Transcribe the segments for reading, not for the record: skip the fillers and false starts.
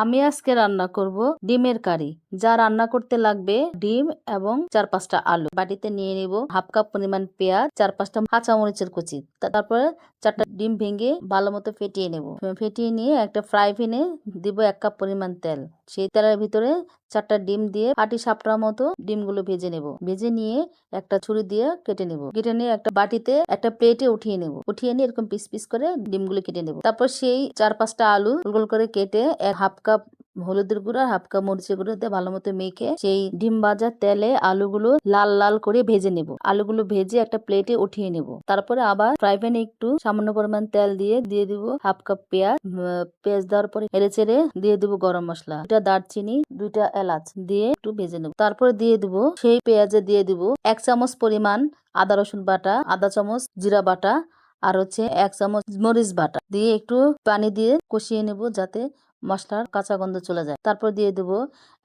আমি আজকে রান্না করব ডিমের কারি। যা রান্না করতে লাগবে ডিম এবং 4-5টা আলু। বাটিতে নিয়ে নিব হাফ কাপ পরিমাণ পেঁয়াজ, 4-5টা কাঁচামরিচের কুচি। তারপরে 4টা ডিম ভেঙে ভালো মতো ফেটিয়ে নেব। ফেটিয়ে নিয়ে একটা ফ্রাই প্যানে দিব 1 কাপ পরিমাণ তেল। সেই তেলের ভিতরে 4টা ডিম দিয়ে পাটি সাপটার মতো ডিমগুলো ভেজে নেব। ভেজে নিয়ে একটা ছুরি দিয়ে কেটে নেব। কেটে নিয়ে একটা বাটিতে একটা প্লেটে উঠিয়ে নেব। উঠিয়ে নিয়ে এরকম পিস পিস করে ডিমগুলো কেটে নেব। তারপর সেই 4-5টা আলু গোল গোল করে কেটে হাফ কাপ হলুদের গুঁড়া, হাফ কাপ মরিচের গুঁড়ো দিয়ে ভালো মতো মেখে সেই ডিম ভাজা তেলে আলুগুলো লাল লাল করে ভেজে নেব। আলুগুলো ভেজে একটা প্লেটে উঠিয়ে নেব। তারপরে আবার ফ্রাই প্যানে একটু সামান্য পরিমাণ তেল দিয়ে দিব হাফ কাপ পেঁয়াজ। পেঁয়াজ দেওয়ার পরে নেড়ে চেড়ে দিয়ে দিব গরম মশলা, 2টা দারচিনি, 2টা এলাচ দিয়ে একটু ভেজে নেব। তারপরে দিয়ে দিব সেই পেঁয়াজে দিয়ে দিব 1 চামচ পরিমাণ আদা রসুন বাটা, আধা চামচ জিরা বাটা, আর 1 চামচ মরিচ বাটা দিয়ে একটু পানি দিয়ে কষিয়ে নেব যাতে মশলার কাঁচা গন্ধ চলে যায়। তারপর দিয়ে দেব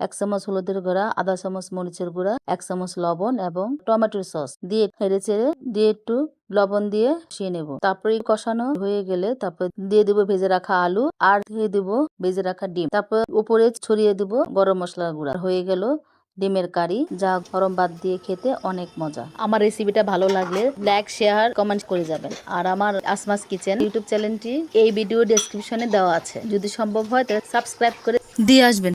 1 চামচ হলুদের গুঁড়া, আধা চামচ মরিচের গুঁড়া, 1 চামচ লবণ এবং টমেটোর সস দিয়ে নেড়ে চেড়ে দিয়ে একটু লবণ দিয়ে কষিয়ে নেব। তারপরে কষানো হয়ে গেলে তারপর দিয়ে দেব ভেজে রাখা আলু আর দিয়ে দেব ভেজে রাখা ডিম। তারপর উপরে ছড়িয়ে দেব গরম মশলার গুঁড়া। হয়ে গেল ডিমের কারি, যা গরম ভাত দিয়ে খেতে অনেক মজা। আমার রেসিপিটা ভালো লাগলে লাইক, শেয়ার, কমেন্ট করে যাবেন। আর আমার আসমাস কিচেন ইউটিউব চ্যানেলটি এই ভিডিও ডেসক্রিপশনে দেওয়া আছে। যদি সম্ভব হয় তাহলে সাবস্ক্রাইব করে দিয়ে আসবেন।